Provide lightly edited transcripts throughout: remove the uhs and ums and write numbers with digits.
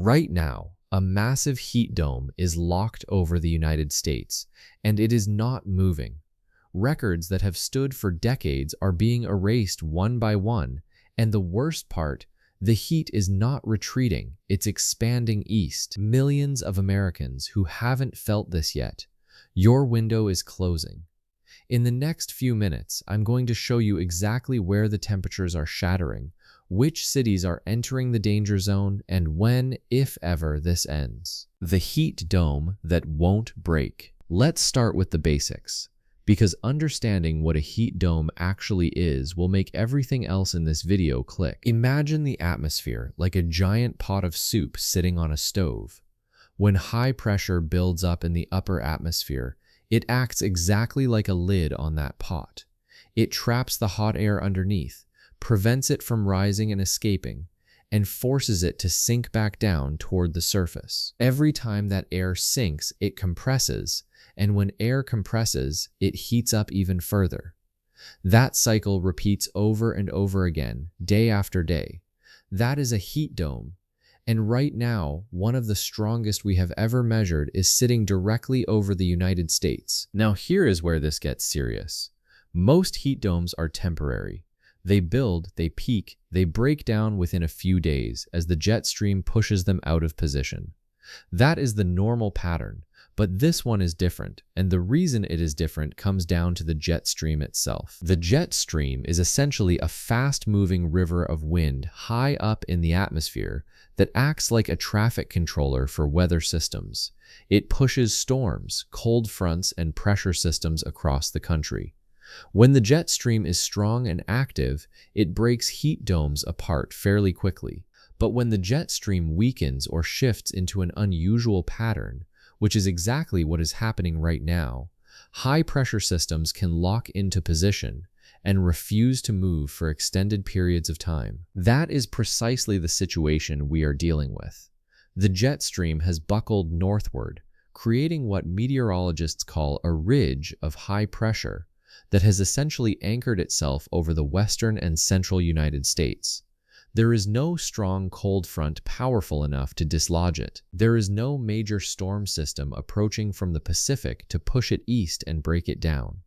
Right now, a massive heat dome is locked over the United States, and it is not moving. Records that have stood for decades are being erased one by one, and the worst part, the heat is not retreating, it's expanding east. Millions of Americans who haven't felt this yet, your window is closing. In the next few minutes, I'm going to show you exactly where the temperatures are shattering, which cities are entering the danger zone, and when, if ever, this ends. The heat dome that won't break. Let's start with the basics, because understanding what a heat dome actually is will make everything else in this video click. Imagine the atmosphere like a giant pot of soup sitting on a stove. When high pressure builds up in the upper atmosphere, it acts exactly like a lid on that pot. It traps the hot air underneath, prevents it from rising and escaping, and forces it to sink back down toward the surface. Every time that air sinks, it compresses, and when air compresses, it heats up even further. That cycle repeats over and over again, day after day. That is a heat dome. And right now, one of the strongest we have ever measured is sitting directly over the United States. Now here is where this gets serious. Most heat domes are temporary. They build, they peak, they break down within a few days as the jet stream pushes them out of position. That is the normal pattern, but this one is different, and the reason it is different comes down to the jet stream itself. The jet stream is essentially a fast-moving river of wind high up in the atmosphere that acts like a traffic controller for weather systems. It pushes storms, cold fronts, and pressure systems across the country. When the jet stream is strong and active, it breaks heat domes apart fairly quickly. But when the jet stream weakens or shifts into an unusual pattern, which is exactly what is happening right now, high-pressure systems can lock into position and refuse to move for extended periods of time. That is precisely the situation we are dealing with. The jet stream has buckled northward, creating what meteorologists call a ridge of high pressure that has essentially anchored itself over the western and central United States. There is no strong cold front powerful enough to dislodge it. There is no major storm system approaching from the Pacific to push it east and break it down.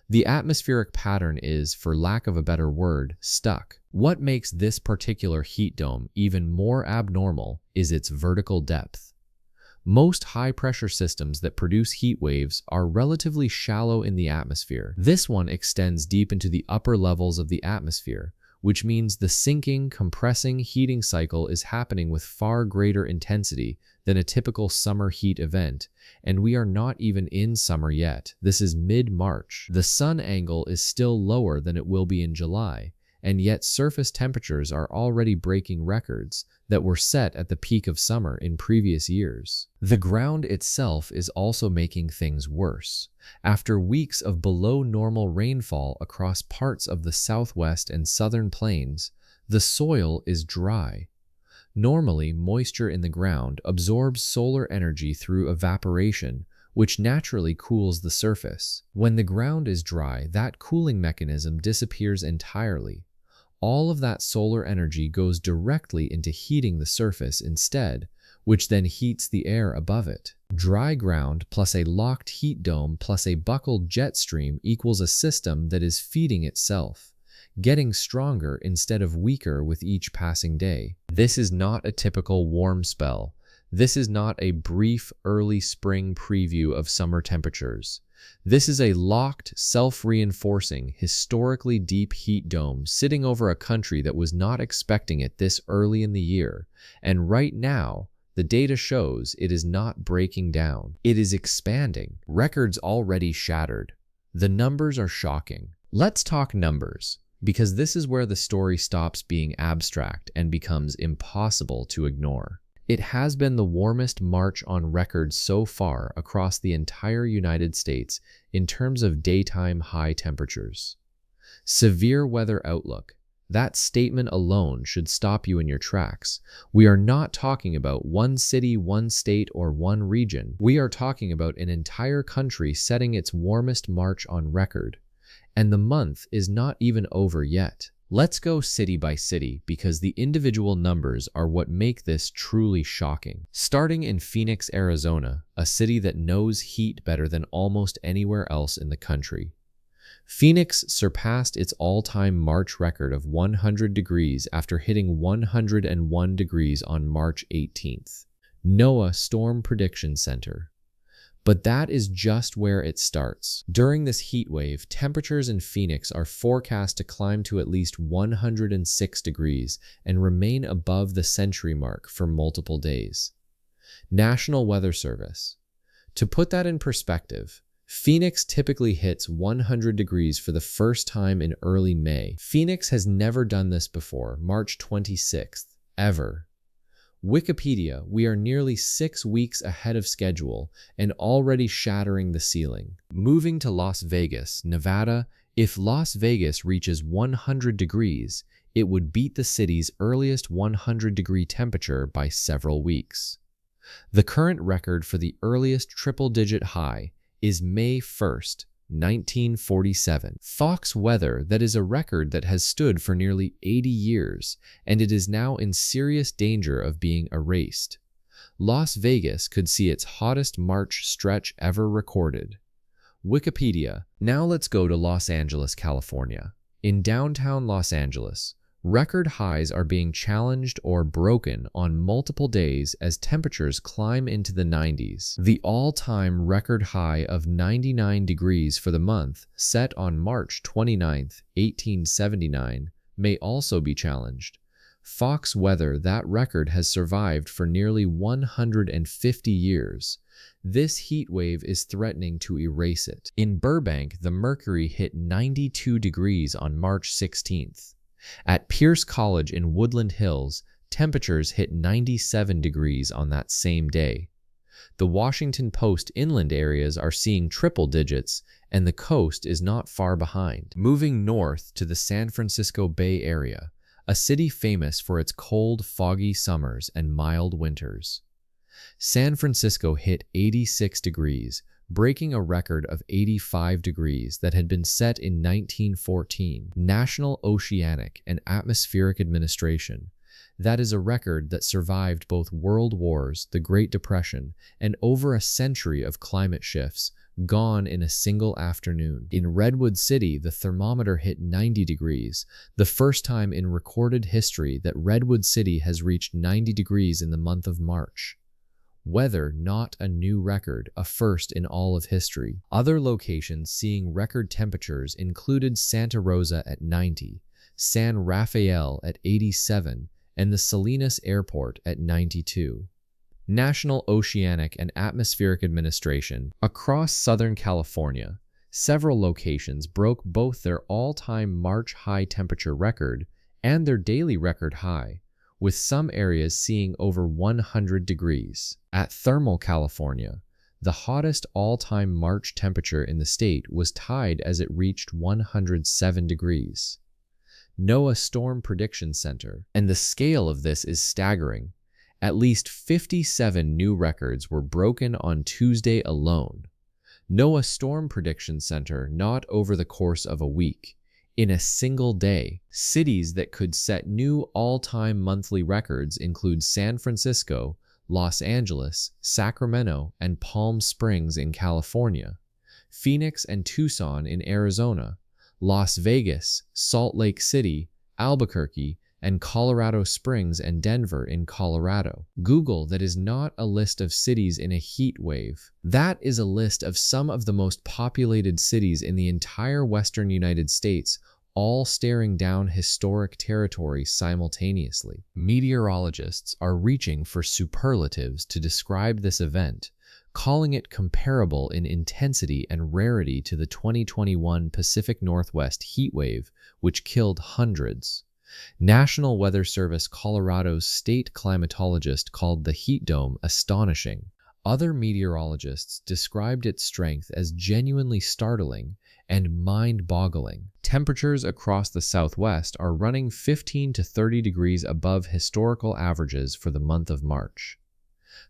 The atmospheric pattern is, for lack of a better word, stuck. What makes this particular heat dome even more abnormal is its vertical depth. Most high-pressure systems that produce heat waves are relatively shallow in the atmosphere. This one extends deep into the upper levels of the atmosphere, which means the sinking, compressing, heating cycle is happening with far greater intensity than a typical summer heat event, and we are not even in summer yet. This is mid-March. The sun angle is still lower than it will be in July, and yet surface temperatures are already breaking records that were set at the peak of summer in previous years. The ground itself is also making things worse. After weeks of below normal rainfall across parts of the southwest and southern plains, the soil is dry. Normally, moisture in the ground absorbs solar energy through evaporation, which naturally cools the surface. When the ground is dry, that cooling mechanism disappears entirely. All of that solar energy goes directly into heating the surface instead, which then heats the air above it. Dry ground plus a locked heat dome plus a buckled jet stream equals a system that is feeding itself, getting stronger instead of weaker with each passing day. This is not a typical warm spell. This is not a brief early spring preview of summer temperatures. This is a locked, self-reinforcing, historically deep heat dome sitting over a country that was not expecting it this early in the year, and right now, the data shows it is not breaking down. It is expanding. Records already shattered. The numbers are shocking. Let's talk numbers, because this is where the story stops being abstract and becomes impossible to ignore. It has been the warmest March on record so far across the entire United States in terms of daytime high temperatures. Severe weather outlook. That statement alone should stop you in your tracks. We are not talking about one city, one state, or one region. We are talking about an entire country setting its warmest March on record. And the month is not even over yet. Let's go city by city because the individual numbers are what make this truly shocking. Starting in Phoenix, Arizona, a city that knows heat better than almost anywhere else in the country. Phoenix surpassed its all-time March record of 100 degrees after hitting 101 degrees on March 18th. NOAA Storm Prediction Center. But that is just where it starts. During this heat wave, temperatures in Phoenix are forecast to climb to at least 106 degrees and remain above the century mark for multiple days. National Weather Service. To put that in perspective, Phoenix typically hits 100 degrees for the first time in early May. Phoenix has never done this before, March 26th, ever. Wikipedia, we are nearly 6 weeks ahead of schedule and already shattering the ceiling. Moving to Las Vegas, Nevada, if Las Vegas reaches 100 degrees, it would beat the city's earliest 100-degree temperature by several weeks. The current record for the earliest triple-digit high is May 1st, 1947. Fox weather that is a record that has stood for nearly 80 years, and it is now in serious danger of being erased. Las Vegas could see its hottest March stretch ever recorded. Wikipedia. Now let's go to Los Angeles, California. In downtown Los Angeles, record highs are being challenged or broken on multiple days as temperatures climb into the 90s. The all-time record high of 99 degrees for the month, set on March 29, 1879, may also be challenged. Fox weather that record has survived for nearly 150 years. This heat wave is threatening to erase it. In Burbank, the mercury hit 92 degrees on March 16th. At Pierce College in Woodland Hills, temperatures hit 97 degrees on that same day. The Washington Post inland areas are seeing triple digits, and the coast is not far behind. Moving north to the San Francisco Bay Area, a city famous for its cold, foggy summers and mild winters. San Francisco hit 86 degrees, breaking a record of 85 degrees that had been set in 1914. National Oceanic and Atmospheric Administration. That is a record that survived both world wars, the Great Depression, and over a century of climate shifts, gone in a single afternoon. In Redwood City, the thermometer hit 90 degrees, the first time in recorded history that Redwood City has reached 90 degrees in the month of March. Weather not a new record, a first in all of history. Other locations seeing record temperatures included Santa Rosa at 90, San Rafael at 87, and the Salinas Airport at 92. National Oceanic and Atmospheric Administration. Across Southern California, several locations broke both their all-time March high temperature record and their daily record high, with some areas seeing over 100 degrees. At Thermal, California, the hottest all-time March temperature in the state was tied as it reached 107 degrees. NOAA Storm Prediction Center, and the scale of this is staggering. At least 57 new records were broken on Tuesday alone. NOAA Storm Prediction Center not over the course of a week. In a single day, cities that could set new all-time monthly records include San Francisco, Los Angeles, Sacramento, and Palm Springs in California, Phoenix and Tucson in Arizona, Las Vegas, Salt Lake City, Albuquerque, and Colorado Springs and Denver in Colorado. Google, that is not a list of cities in a heat wave. That is a list of some of the most populated cities in the entire western United States, all staring down historic territory simultaneously. Meteorologists are reaching for superlatives to describe this event, calling it comparable in intensity and rarity to the 2021 Pacific Northwest heat wave, which killed hundreds. National Weather Service Colorado's state climatologist called the heat dome astonishing. Other meteorologists described its strength as genuinely startling and mind-boggling. Temperatures across the Southwest are running 15 to 30 degrees above historical averages for the month of March.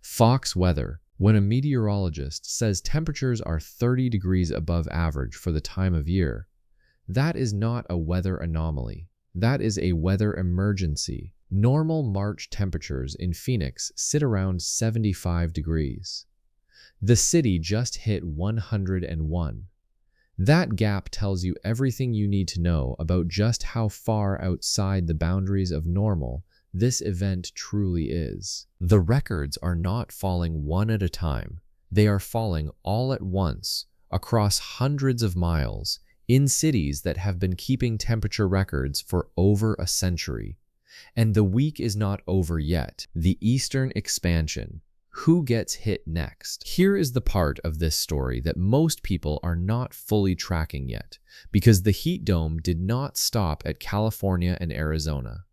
Fox weather. When a meteorologist says temperatures are 30 degrees above average for the time of year, that is not a weather anomaly. That is a weather emergency. Normal March temperatures in Phoenix sit around 75 degrees. The city just hit 101. That gap tells you everything you need to know about just how far outside the boundaries of normal this event truly is. The records are not falling one at a time. They are falling all at once, across hundreds of miles, in cities that have been keeping temperature records for over a century. And the week is not over yet. The eastern expansion. Who gets hit next? Here is the part of this story that most people are not fully tracking yet, because the heat dome did not stop at California and Arizona.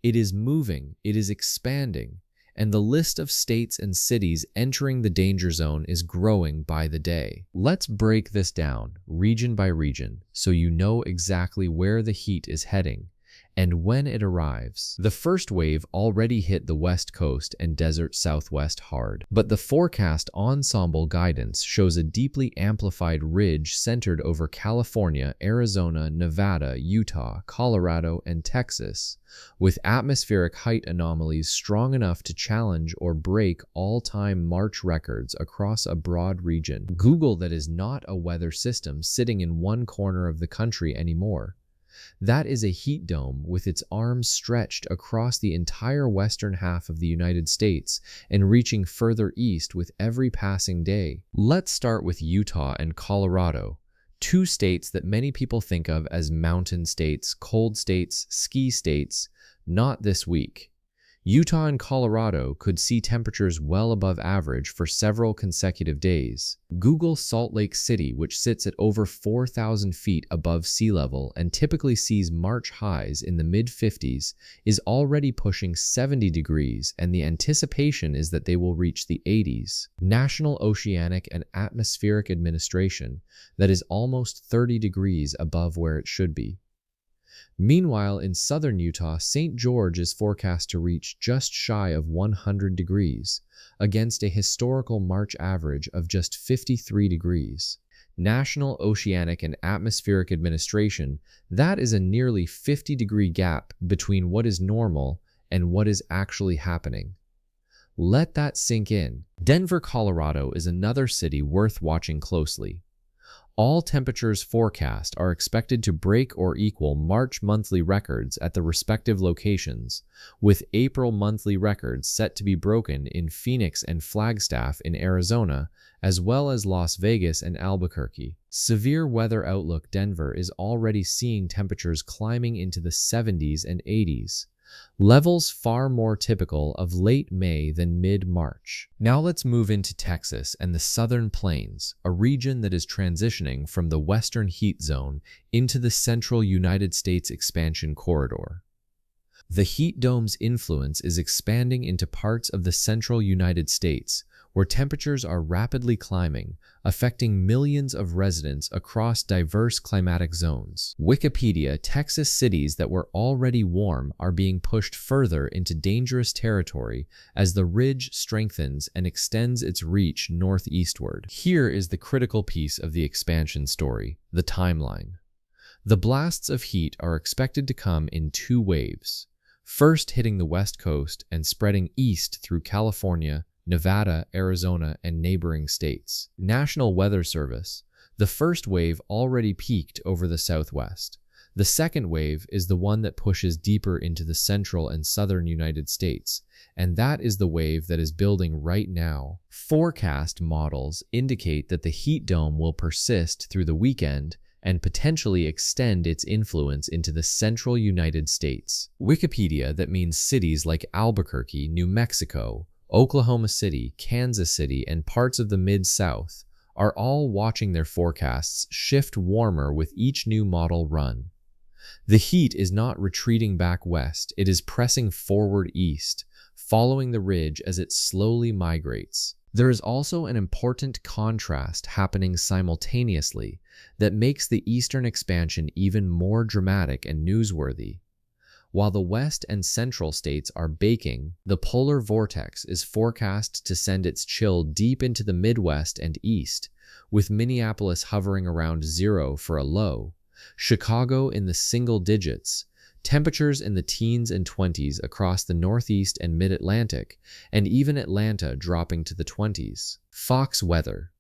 It is moving, it is expanding, and the list of states and cities entering the danger zone is growing by the day. Let's break this down, region by region, so you know exactly where the heat is heading and when it arrives. The first wave already hit the West Coast and desert Southwest hard, but the forecast ensemble guidance shows a deeply amplified ridge centered over California, Arizona, Nevada, Utah, Colorado, and Texas, with atmospheric height anomalies strong enough to challenge or break all-time March records across a broad region. Google that is not a weather system sitting in one corner of the country anymore. That is a heat dome with its arms stretched across the entire western half of the United States and reaching further east with every passing day. Let's start with Utah and Colorado, two states that many people think of as mountain states, cold states, ski states. Not this week. Utah and Colorado could see temperatures well above average for several consecutive days. Google Salt Lake City, which sits at over 4,000 feet above sea level and typically sees March highs in the mid-50s, is already pushing 70 degrees, and the anticipation is that they will reach the 80s. National Oceanic and Atmospheric Administration, that is almost 30 degrees above where it should be. Meanwhile, in southern Utah, St. George is forecast to reach just shy of 100 degrees, against a historical March average of just 53 degrees. National Oceanic and Atmospheric Administration, that is a nearly 50-degree gap between what is normal and what is actually happening. Let that sink in. Denver, Colorado is another city worth watching closely. All temperatures forecast are expected to break or equal March monthly records at the respective locations, with April monthly records set to be broken in Phoenix and Flagstaff in Arizona, as well as Las Vegas and Albuquerque. Severe weather outlook Denver is already seeing temperatures climbing into the 70s and 80s. Levels far more typical of late May than mid-March. Now let's move into Texas and the Southern Plains, a region that is transitioning from the western heat zone into the central United States expansion corridor. The heat dome's influence is expanding into parts of the central United States, where temperatures are rapidly climbing, affecting millions of residents across diverse climatic zones. Wikipedia, Texas cities that were already warm are being pushed further into dangerous territory as the ridge strengthens and extends its reach northeastward. Here is the critical piece of the expansion story, the timeline. The blasts of heat are expected to come in two waves, first hitting the West Coast and spreading east through California, Nevada, Arizona, and neighboring states. National Weather Service. The first wave already peaked over the Southwest. The second wave is the one that pushes deeper into the central and southern United States, and that is the wave that is building right now. Forecast models indicate that the heat dome will persist through the weekend and potentially extend its influence into the central United States. Wikipedia, that means cities like Albuquerque, New Mexico, Oklahoma City, Kansas City, and parts of the Mid-South are all watching their forecasts shift warmer with each new model run. The heat is not retreating back west, it is pressing forward east, following the ridge as it slowly migrates. There is also an important contrast happening simultaneously that makes the eastern expansion even more dramatic and newsworthy. While the west and central states are baking, the polar vortex is forecast to send its chill deep into the Midwest and East, with Minneapolis hovering around 0 for a low, Chicago in the single digits, Temperatures in the teens and 20s across the Northeast and Mid-Atlantic, and even Atlanta dropping to the 20s. Fox weather.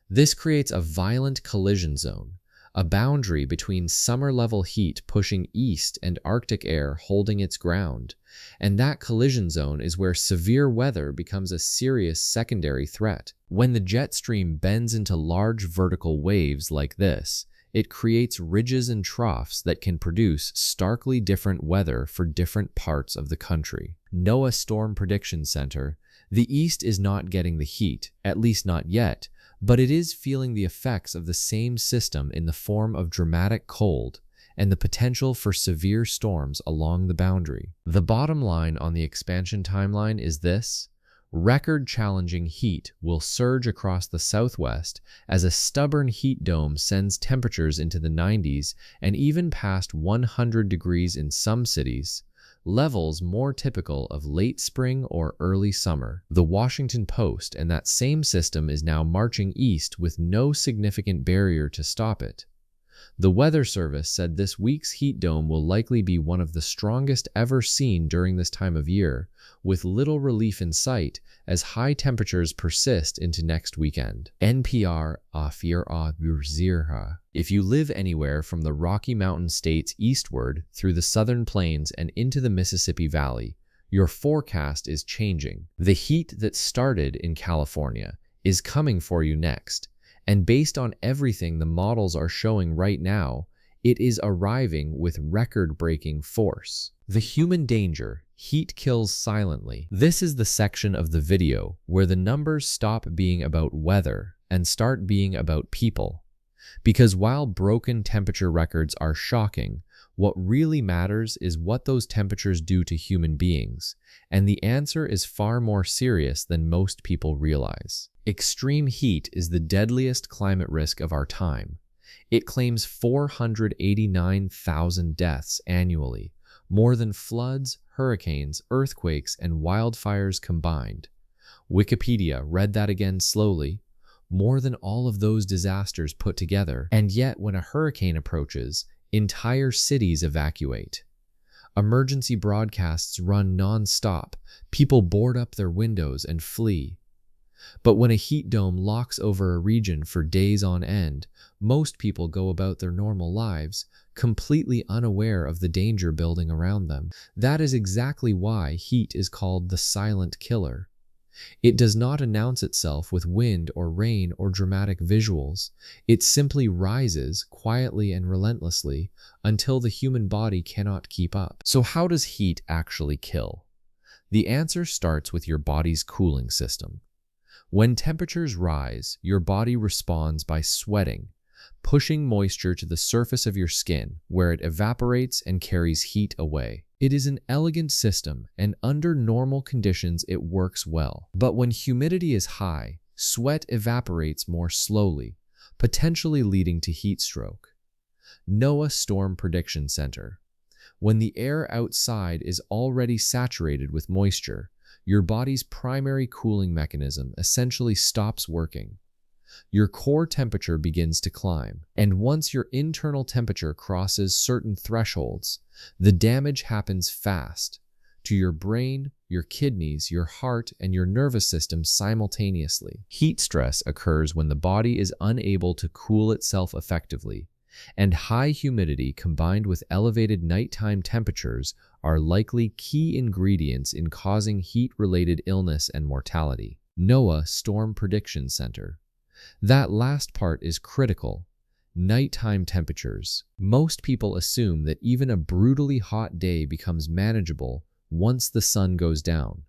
This creates a violent collision zone, a boundary between summer-level heat pushing east and Arctic air holding its ground, and that collision zone is where severe weather becomes a serious secondary threat. When the jet stream bends into large vertical waves like this, it creates ridges and troughs that can produce starkly different weather for different parts of the country. NOAA Storm Prediction Center. The East is not getting the heat, at least not yet, but it is feeling the effects of the same system in the form of dramatic cold and the potential for severe storms along the boundary. The bottom line on the expansion timeline is this: record-challenging heat will surge across the Southwest as a stubborn heat dome sends temperatures into the 90s and even past 100 degrees in some cities, levels more typical of late spring or early summer. The Washington Post and that same system is now marching east with no significant barrier to stop it. The Weather Service said this week's heat dome will likely be one of the strongest ever seen during this time of year, with little relief in sight as high temperatures persist into next weekend. NPR Afir Zirha. If you live anywhere from the Rocky Mountain states eastward through the southern plains and into the Mississippi Valley, your forecast is changing. The heat that started in California is coming for you next. And based on everything the models are showing right now, it is arriving with record-breaking force. The human danger. Heat kills silently. This is the section of the video where the numbers stop being about weather and start being about people. Because while broken temperature records are shocking, what really matters is what those temperatures do to human beings, and the answer is far more serious than most people realize. Extreme heat is the deadliest climate risk of our time. It claims 489,000 deaths annually, more than floods, hurricanes, earthquakes, and wildfires combined. Wikipedia read that again slowly. More than all of those disasters put together, and yet when a hurricane approaches, entire cities evacuate. Emergency broadcasts run non-stop. People board up their windows and flee. But when a heat dome locks over a region for days on end, most people go about their normal lives, completely unaware of the danger building around them. That is exactly why heat is called the silent killer. It does not announce itself with wind or rain or dramatic visuals. It simply rises quietly and relentlessly until the human body cannot keep up. So how does heat actually kill? The answer starts with your body's cooling system. When temperatures rise, your body responds by sweating, pushing moisture to the surface of your skin, where it evaporates and carries heat away. It is an elegant system, and under normal conditions it works well. But when humidity is high, sweat evaporates more slowly, potentially leading to heat stroke. NOAA Storm Prediction Center. When the air outside is already saturated with moisture, your body's primary cooling mechanism essentially stops working. Your core temperature begins to climb, and once your internal temperature crosses certain thresholds, the damage happens fast to your brain, your kidneys, your heart, and your nervous system simultaneously. Heat stress occurs when the body is unable to cool itself effectively, and high humidity combined with elevated nighttime temperatures are likely key ingredients in causing heat-related illness and mortality. NOAA Storm Prediction Center. That last part is critical. Nighttime temperatures. Most people assume that even a brutally hot day becomes manageable once the sun goes down.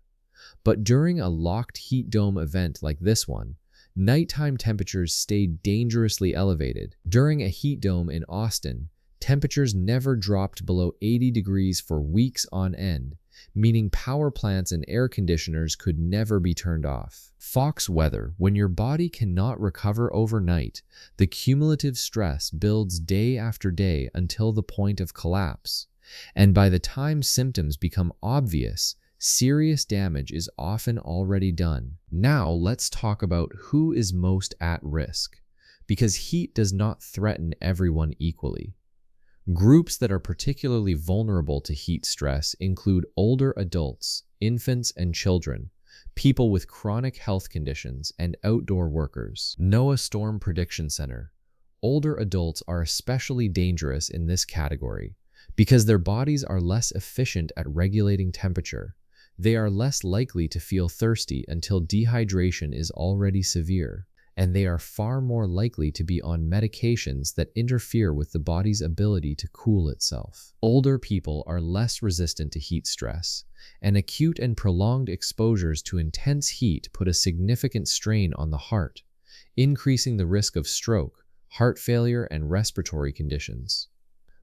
But during a locked heat dome event like this one, nighttime temperatures stay dangerously elevated. During a heat dome in Austin, temperatures never dropped below 80 degrees for weeks on end, meaning power plants and air conditioners could never be turned off. Fox weather. When your body cannot recover overnight, the cumulative stress builds day after day until the point of collapse. And by the time symptoms become obvious, serious damage is often already done. Now let's talk about who is most at risk, because heat does not threaten everyone equally. Groups that are particularly vulnerable to heat stress include older adults, infants and children, people with chronic health conditions, and outdoor workers. NOAA Storm Prediction Center. Older adults are especially dangerous in this category because their bodies are less efficient at regulating temperature. They are less likely to feel thirsty until dehydration is already severe, and they are far more likely to be on medications that interfere with the body's ability to cool itself. Older people are less resistant to heat stress, and acute and prolonged exposures to intense heat put a significant strain on the heart, increasing the risk of stroke, heart failure, and respiratory conditions.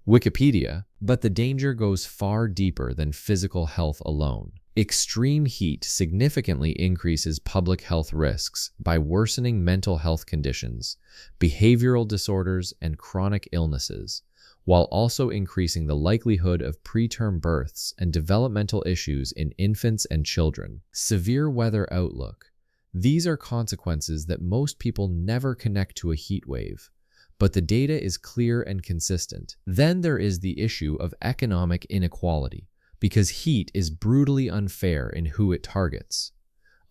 Wikipedia, but the danger goes far deeper than physical health alone. Extreme heat significantly increases public health risks by worsening mental health conditions, behavioral disorders, and chronic illnesses, while also increasing the likelihood of preterm births and developmental issues in infants and children. Severe weather outlook. These are consequences that most people never connect to a heat wave, but the data is clear and consistent. Then there is the issue of economic inequality, because heat is brutally unfair in who it targets.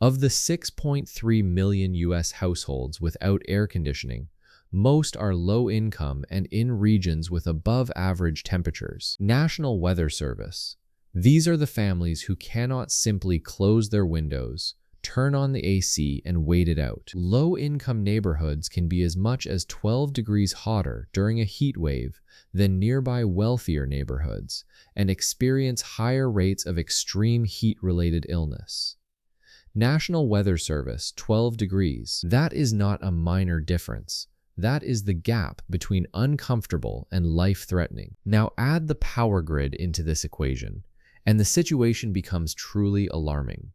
Of the 6.3 million US households without air conditioning, most are low income and in regions with above average temperatures. National Weather Service. These are the families who cannot simply close their windows, turn on the AC, and wait it out. Low-income neighborhoods can be as much as 12 degrees hotter during a heat wave than nearby wealthier neighborhoods, and experience higher rates of extreme heat-related illness. National Weather Service, 12 degrees. That is not a minor difference. That is the gap between uncomfortable and life-threatening. Now add the power grid into this equation, and the situation becomes truly alarming.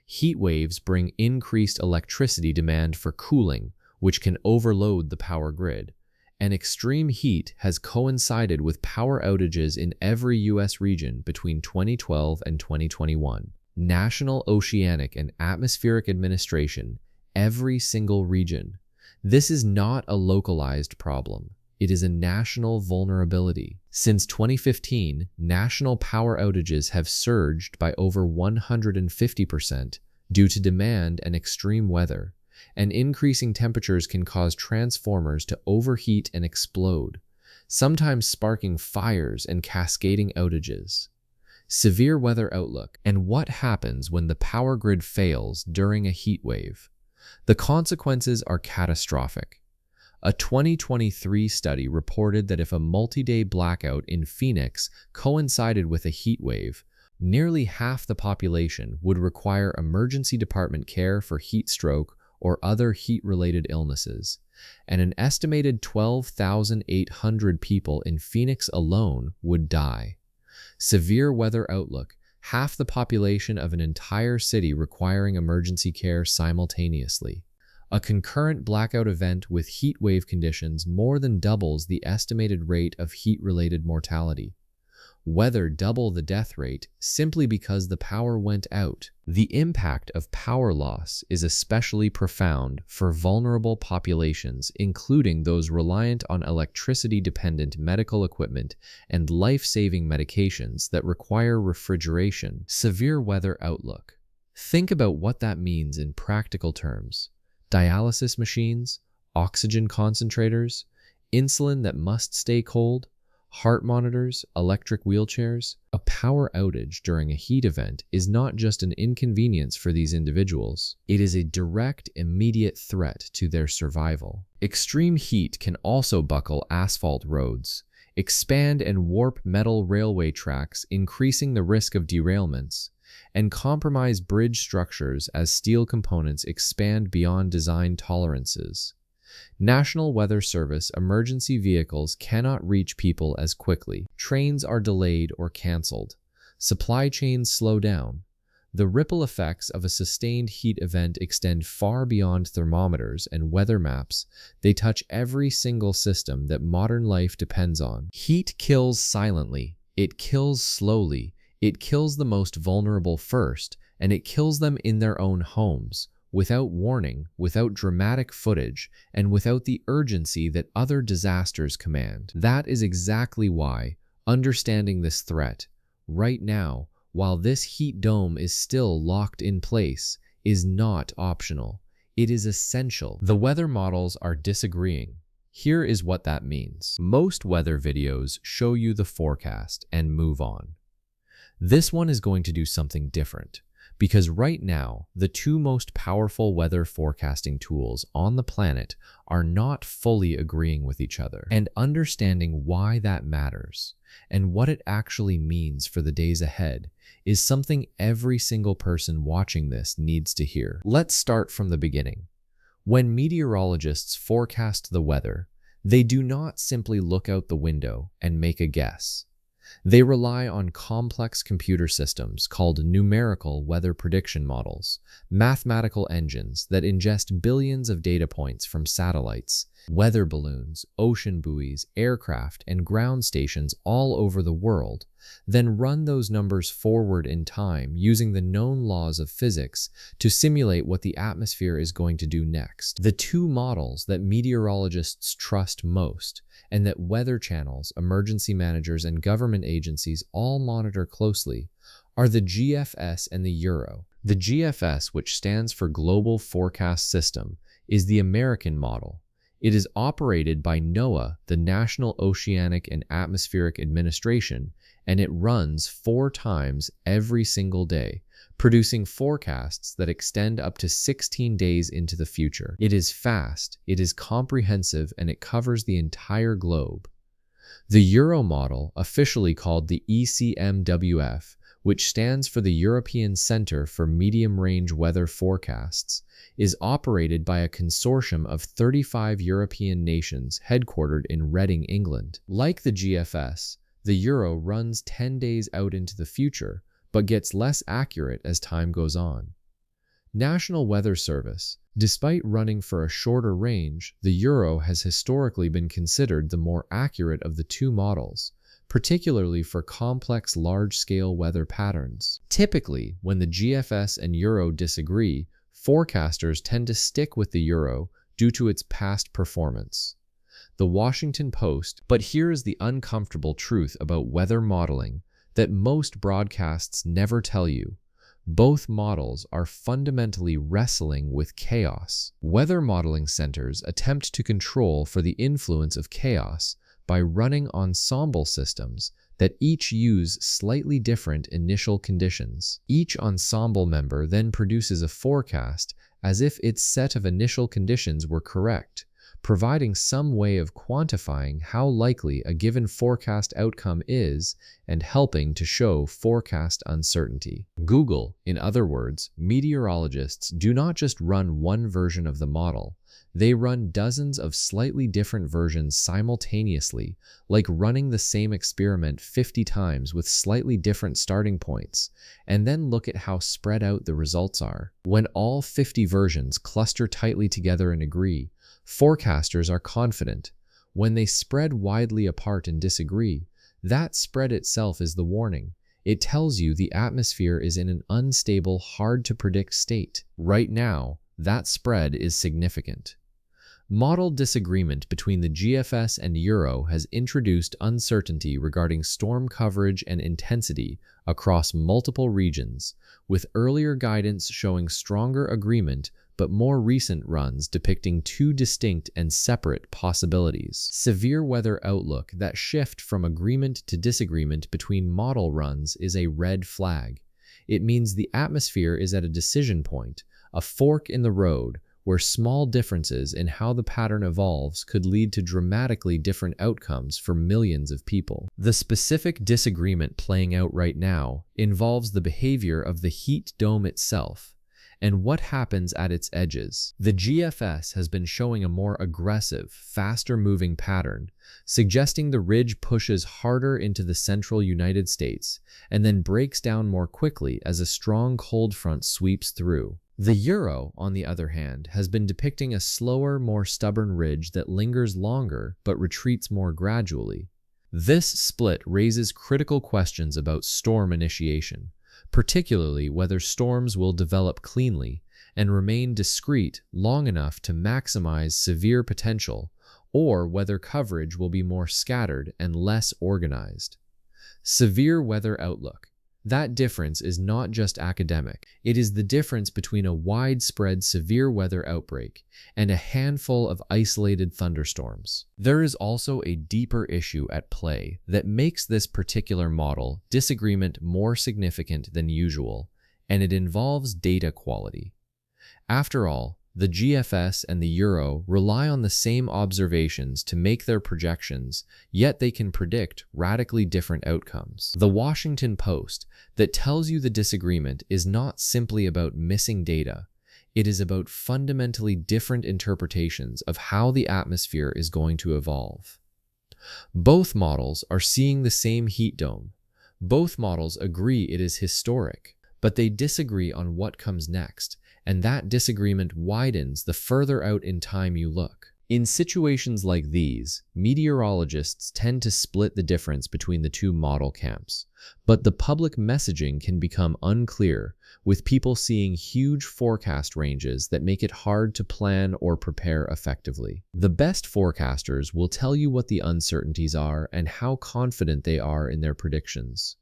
Heat waves bring increased electricity demand for cooling, which can overload the power grid, and extreme heat has coincided with power outages in every U.S. region between 2012 and 2021. National Oceanic and Atmospheric Administration, every single region. This is not a localized problem. It is a national vulnerability. Since 2015, national power outages have surged by over 150% due to demand and extreme weather, and increasing temperatures can cause transformers to overheat and explode, sometimes sparking fires and cascading outages. Severe weather outlook. And what happens when the power grid fails during a heat wave? The consequences are catastrophic. A 2023 study reported that if a multi-day blackout in Phoenix coincided with a heat wave, nearly half the population would require emergency department care for heat stroke or other heat-related illnesses, and an estimated 12,800 people in Phoenix alone would die. Severe weather outlook. Half the population of an entire city requiring emergency care simultaneously. A concurrent blackout event with heat wave conditions more than doubles the estimated rate of heat-related mortality. Weather double the death rate simply because the power went out. The impact of power loss is especially profound for vulnerable populations, including those reliant on electricity-dependent medical equipment and life-saving medications that require refrigeration. Severe weather outlook. Think about what that means in practical terms. Dialysis machines, oxygen concentrators, insulin that must stay cold, heart monitors, electric wheelchairs. A power outage during a heat event is not just an inconvenience for these individuals. It is a direct, immediate threat to their survival. Extreme heat can also buckle asphalt roads, expand and warp metal railway tracks, increasing the risk of derailments, and compromise bridge structures as steel components expand beyond design tolerances. National Weather Service emergency vehicles cannot reach people as quickly. Trains are delayed or canceled. Supply chains slow down. The ripple effects of a sustained heat event extend far beyond thermometers and weather maps. They touch every single system that modern life depends on. Heat kills silently. It kills slowly. It kills the most vulnerable first, and it kills them in their own homes, without warning, without dramatic footage, and without the urgency that other disasters command. That is exactly why understanding this threat, right now, while this heat dome is still locked in place, is not optional. It is essential. The weather models are disagreeing. Here is what that means. Most weather videos show you the forecast and move on. This one is going to do something different, because right now, the two most powerful weather forecasting tools on the planet are not fully agreeing with each other. And understanding why that matters and what it actually means for the days ahead is something every single person watching this needs to hear. Let's start from the beginning. When meteorologists forecast the weather, they do not simply look out the window and make a guess. They rely on complex computer systems called numerical weather prediction models, mathematical engines that ingest billions of data points from satellites, weather balloons, ocean buoys, aircraft, and ground stations all over the world, then run those numbers forward in time using the known laws of physics to simulate what the atmosphere is going to do next. The two models that meteorologists trust most, and that weather channels, emergency managers, and government agencies all monitor closely, are the GFS and the Euro. The GFS, which stands for Global Forecast System, is the American model. It is operated by NOAA, the National Oceanic and Atmospheric Administration, and it runs 4 times every single day, producing forecasts that extend up to 16 days into the future. It is fast, it is comprehensive, and it covers the entire globe. The Euro model, officially called the ECMWF, which stands for the European Center for Medium-Range Weather Forecasts, is operated by a consortium of 35 European nations headquartered in Reading, England. Like the GFS, the Euro runs 10 days out into the future, but gets less accurate as time goes on. National Weather Service. Despite running for a shorter range, the Euro has historically been considered the more accurate of the two models, particularly for complex large-scale weather patterns. Typically, when the GFS and Euro disagree, forecasters tend to stick with the Euro due to its past performance. The Washington Post. But here is the uncomfortable truth about weather modeling that most broadcasts never tell you. Both models are fundamentally wrestling with chaos. Weather modeling centers attempt to control for the influence of chaos by running ensemble systems that each use slightly different initial conditions. Each ensemble member then produces a forecast as if its set of initial conditions were correct, providing some way of quantifying how likely a given forecast outcome is and helping to show forecast uncertainty. Google, in other words, meteorologists do not just run one version of the model, they run dozens of slightly different versions simultaneously, like running the same experiment 50 times with slightly different starting points, and then look at how spread out the results are. When all 50 versions cluster tightly together and agree, forecasters are confident. When they spread widely apart and disagree, that spread itself is the warning. It tells you the atmosphere is in an unstable, hard-to-predict state. Right now, that spread is significant. Model disagreement between the GFS and Euro has introduced uncertainty regarding storm coverage and intensity across multiple regions, with earlier guidance showing stronger agreement but more recent runs depicting two distinct and separate possibilities. Severe weather outlook that shift from agreement to disagreement between model runs is a red flag. It means the atmosphere is at a decision point, a fork in the road, where small differences in how the pattern evolves could lead to dramatically different outcomes for millions of people. The specific disagreement playing out right now involves the behavior of the heat dome itself and what happens at its edges. The GFS has been showing a more aggressive, faster-moving pattern, suggesting the ridge pushes harder into the central United States and then breaks down more quickly as a strong cold front sweeps through. The Euro, on the other hand, has been depicting a slower, more stubborn ridge that lingers longer but retreats more gradually. This split raises critical questions about storm initiation, particularly whether storms will develop cleanly and remain discrete long enough to maximize severe potential, or whether coverage will be more scattered and less organized. Severe weather outlook. That difference is not just academic. It is the difference between a widespread severe weather outbreak and a handful of isolated thunderstorms. There is also a deeper issue at play that makes this particular model disagreement more significant than usual, and it involves data quality. After all, the GFS and the Euro rely on the same observations to make their projections, yet they can predict radically different outcomes. The Washington Post that tells you the disagreement is not simply about missing data. It is about fundamentally different interpretations of how the atmosphere is going to evolve. Both models are seeing the same heat dome. Both models agree it is historic, but they disagree on what comes next, and that disagreement widens the further out in time you look. In situations like these, meteorologists tend to split the difference between the two model camps, but the public messaging can become unclear, with people seeing huge forecast ranges that make it hard to plan or prepare effectively. The best forecasters will tell you what the uncertainties are and how confident they are in their predictions.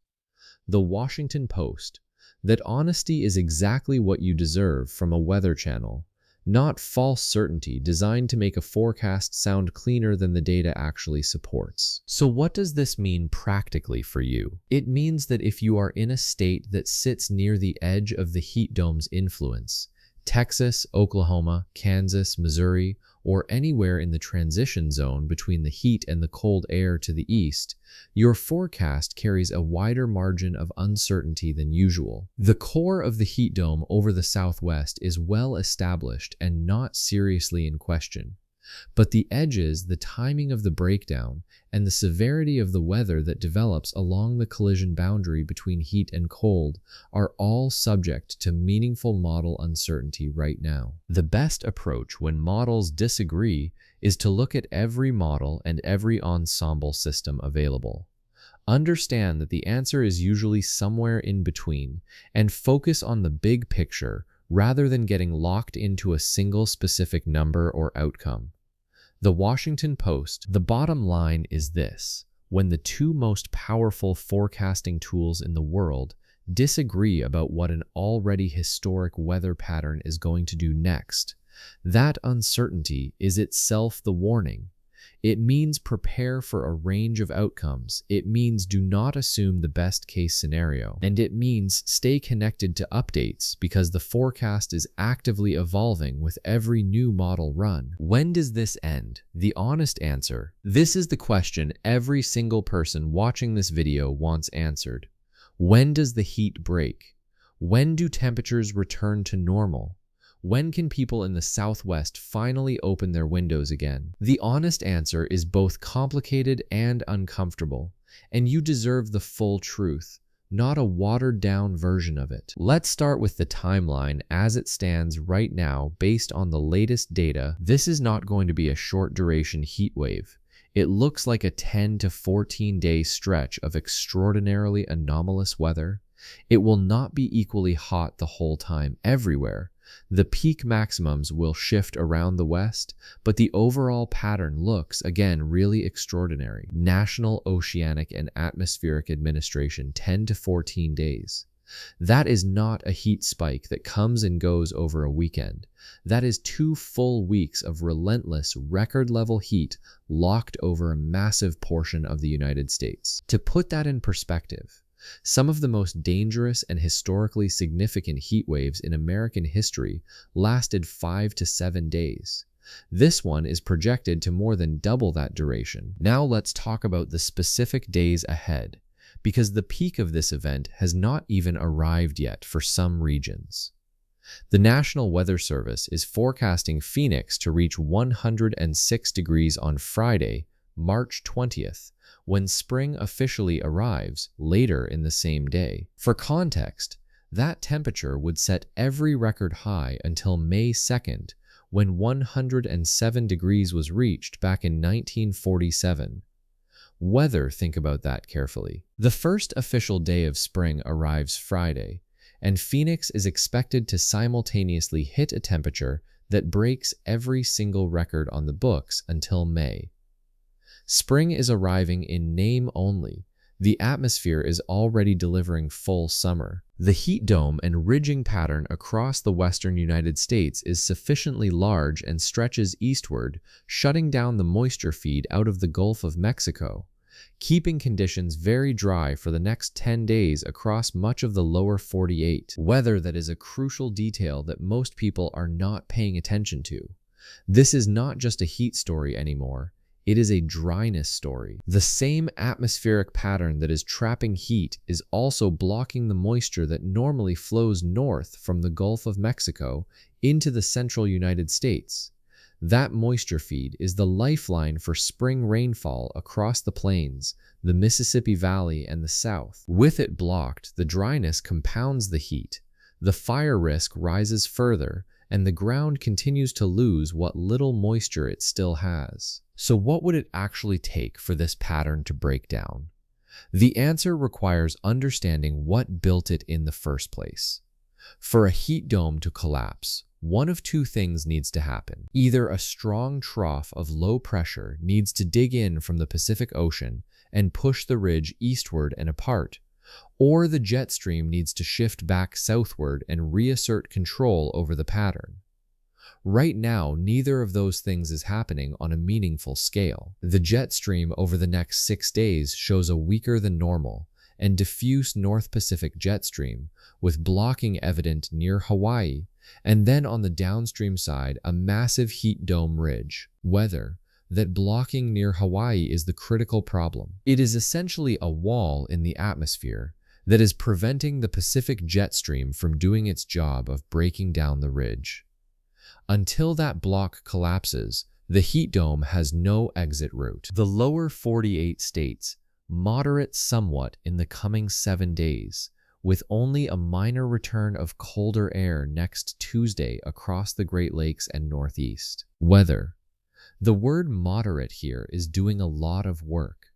The Washington Post, that honesty is exactly what you deserve from a weather channel, not false certainty designed to make a forecast sound cleaner than the data actually supports. So what does this mean practically for you? It means that if you are in a state that sits near the edge of the heat dome's influence, Texas, Oklahoma, Kansas, Missouri, or anywhere in the transition zone between the heat and the cold air to the east, your forecast carries a wider margin of uncertainty than usual. The core of the heat dome over the southwest is well established and not seriously in question. But the edges, the timing of the breakdown, and the severity of the weather that develops along the collision boundary between heat and cold are all subject to meaningful model uncertainty right now. The best approach when models disagree is to look at every model and every ensemble system available. Understand that the answer is usually somewhere in between, and focus on the big picture rather than getting locked into a single specific number or outcome. The Washington Post, the bottom line is this: when the two most powerful forecasting tools in the world disagree about what an already historic weather pattern is going to do next, that uncertainty is itself the warning. It means prepare for a range of outcomes. It means do not assume the best case scenario. And it means stay connected to updates because the forecast is actively evolving with every new model run. When does this end? The honest answer. This is the question every single person watching this video wants answered. When does the heat break? When do temperatures return to normal? When can people in the Southwest finally open their windows again? The honest answer is both complicated and uncomfortable, and you deserve the full truth, not a watered-down version of it. Let's start with the timeline as it stands right now based on the latest data. This is not going to be a short-duration heat wave. It looks like a 10 to 14-day stretch of extraordinarily anomalous weather. It will not be equally hot the whole time everywhere. The peak maximums will shift around the west, but the overall pattern looks, again, really extraordinary. National Oceanic and Atmospheric Administration, 10 to 14 days. That is not a heat spike that comes and goes over a weekend. That is 2 full weeks of relentless, record-level heat locked over a massive portion of the United States. To put that in perspective, some of the most dangerous and historically significant heat waves in American history lasted 5 to 7 days. This one is projected to more than double that duration. Now let's talk about the specific days ahead, because the peak of this event has not even arrived yet for some regions. The National Weather Service is forecasting Phoenix to reach 106 degrees on Friday, March 20th, when spring officially arrives later in the same day. For context, that temperature would set every record high until May 2nd, when 107 degrees was reached back in 1947. Think about that carefully. The first official day of spring arrives Friday, and Phoenix is expected to simultaneously hit a temperature that breaks every single record on the books until May. Spring is arriving in name only. The atmosphere is already delivering full summer. The heat dome and ridging pattern across the western United States is sufficiently large and stretches eastward, shutting down the moisture feed out of the Gulf of Mexico, keeping conditions very dry for the next 10 days across much of the lower 48. Weather that is a crucial detail that most people are not paying attention to. This is not just a heat story anymore. It is a dryness story. The same atmospheric pattern that is trapping heat is also blocking the moisture that normally flows north from the Gulf of Mexico into the central United States. That moisture feed is the lifeline for spring rainfall across the plains, the Mississippi Valley, and the South. With it blocked, the dryness compounds the heat. The fire risk rises further, and the ground continues to lose what little moisture it still has. So what would it actually take for this pattern to break down? The answer requires understanding what built it in the first place. For a heat dome to collapse, one of two things needs to happen. Either a strong trough of low pressure needs to dig in from the Pacific Ocean and push the ridge eastward and apart, or the jet stream needs to shift back southward and reassert control over the pattern. Right now, neither of those things is happening on a meaningful scale. The jet stream over the next 6 days shows a weaker than normal and diffuse North Pacific jet stream, with blocking evident near Hawaii, and then on the downstream side, a massive heat dome ridge. Weather that blocking near Hawaii is the critical problem. It is essentially a wall in the atmosphere that is preventing the Pacific jet stream from doing its job of breaking down the ridge. Until that block collapses, the heat dome has no exit route. The lower 48 states moderate somewhat in the coming 7 days, with only a minor return of colder air next Tuesday across the Great Lakes and Northeast. Weather. The word moderate here is doing a lot of work.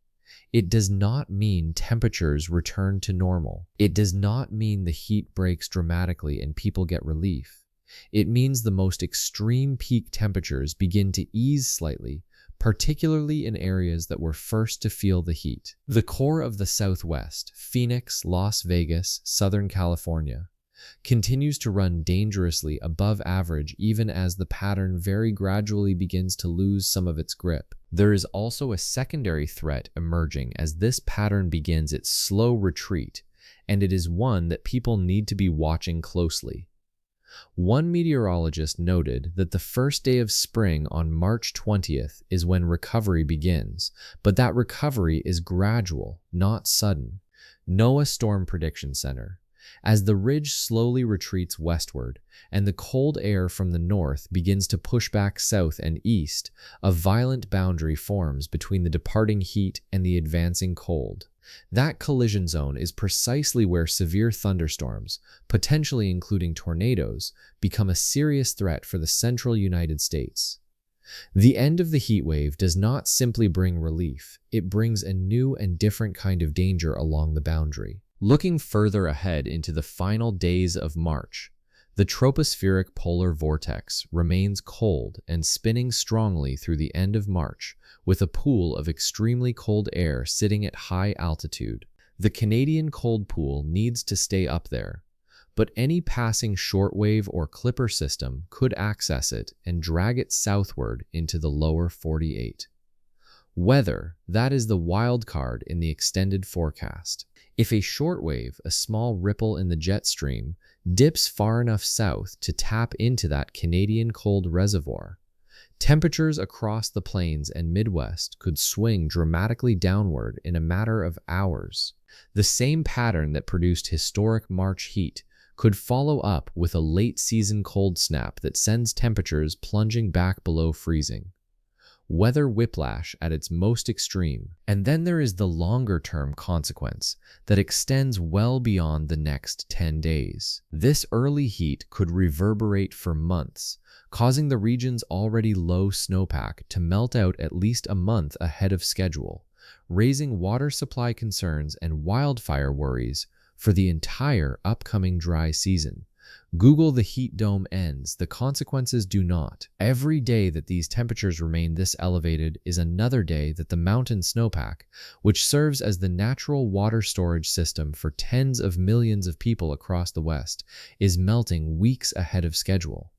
It does not mean temperatures return to normal. It does not mean the heat breaks dramatically and people get relief. It means the most extreme peak temperatures begin to ease slightly, particularly in areas that were first to feel the heat. The core of the Southwest, Phoenix, Las Vegas, Southern California, continues to run dangerously above average even as the pattern very gradually begins to lose some of its grip. There is also a secondary threat emerging as this pattern begins its slow retreat, and it is one that people need to be watching closely. One meteorologist noted that the first day of spring on March 20th is when recovery begins, but that recovery is gradual, not sudden. NOAA Storm Prediction Center. As the ridge slowly retreats westward and the cold air from the north begins to push back south and east, a violent boundary forms between the departing heat and the advancing cold. That collision zone is precisely where severe thunderstorms, potentially including tornadoes, become a serious threat for the central United States. The end of the heat wave does not simply bring relief, it brings a new and different kind of danger along the boundary. Looking further ahead into the final days of March, the tropospheric polar vortex remains cold and spinning strongly through the end of March, with a pool of extremely cold air sitting at high altitude. The Canadian cold pool needs to stay up there, but any passing shortwave or clipper system could access it and drag it southward into the lower 48. Weather, that is the wild card in the extended forecast. If a shortwave, a small ripple in the jet stream, dips far enough south to tap into that Canadian cold reservoir, temperatures across the plains and Midwest could swing dramatically downward in a matter of hours. The same pattern that produced historic March heat could follow up with a late-season cold snap that sends temperatures plunging back below freezing. Weather whiplash at its most extreme. And then there is the longer-term consequence that extends well beyond the next 10 days. This early heat could reverberate for months, causing the region's already low snowpack to melt out at least a month ahead of schedule, raising water supply concerns and wildfire worries for the entire upcoming dry season. Google the heat dome ends, the consequences do not. Every day that these temperatures remain this elevated is another day that the mountain snowpack, which serves as the natural water storage system for tens of millions of people across the West, is melting weeks ahead of schedule.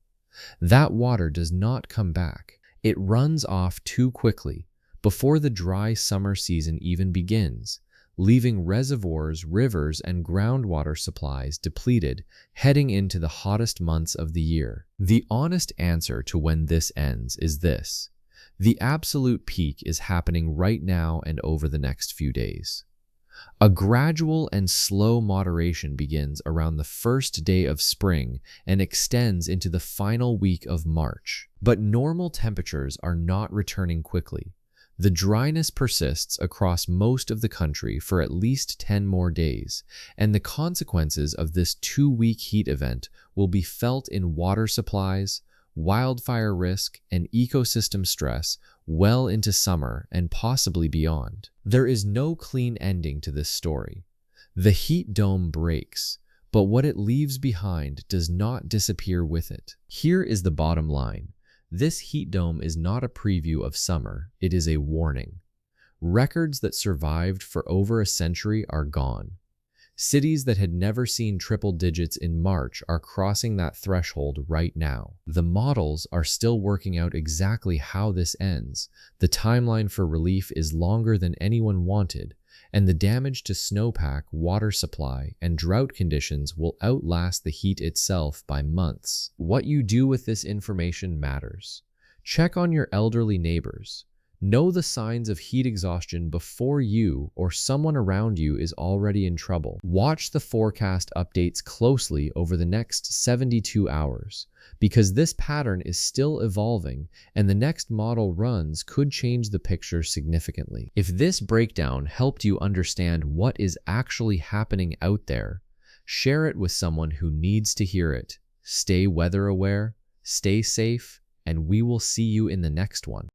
That water does not come back. It runs off too quickly, before the dry summer season even begins, leaving reservoirs, rivers, and groundwater supplies depleted heading into the hottest months of the year. The honest answer to when this ends is this: the absolute peak is happening right now and over the next few days. A gradual and slow moderation begins around the first day of spring and extends into the final week of March. But normal temperatures are not returning quickly. The dryness persists across most of the country for at least 10 more days, and the consequences of this 2-week heat event will be felt in water supplies, wildfire risk, and ecosystem stress well into summer and possibly beyond. There is no clean ending to this story. The heat dome breaks, but what it leaves behind does not disappear with it. Here is the bottom line. This heat dome is not a preview of summer, it is a warning. Records that survived for over a century are gone. Cities that had never seen triple digits in March are crossing that threshold right now. The models are still working out exactly how this ends. The timeline for relief is longer than anyone wanted, and the damage to snowpack, water supply, and drought conditions will outlast the heat itself by months. What you do with this information matters. Check on your elderly neighbors. Know the signs of heat exhaustion before you or someone around you is already in trouble. Watch the forecast updates closely over the next 72 hours, because this pattern is still evolving and the next model runs could change the picture significantly. If this breakdown helped you understand what is actually happening out there, share it with someone who needs to hear it. Stay weather aware, stay safe, and we will see you in the next one.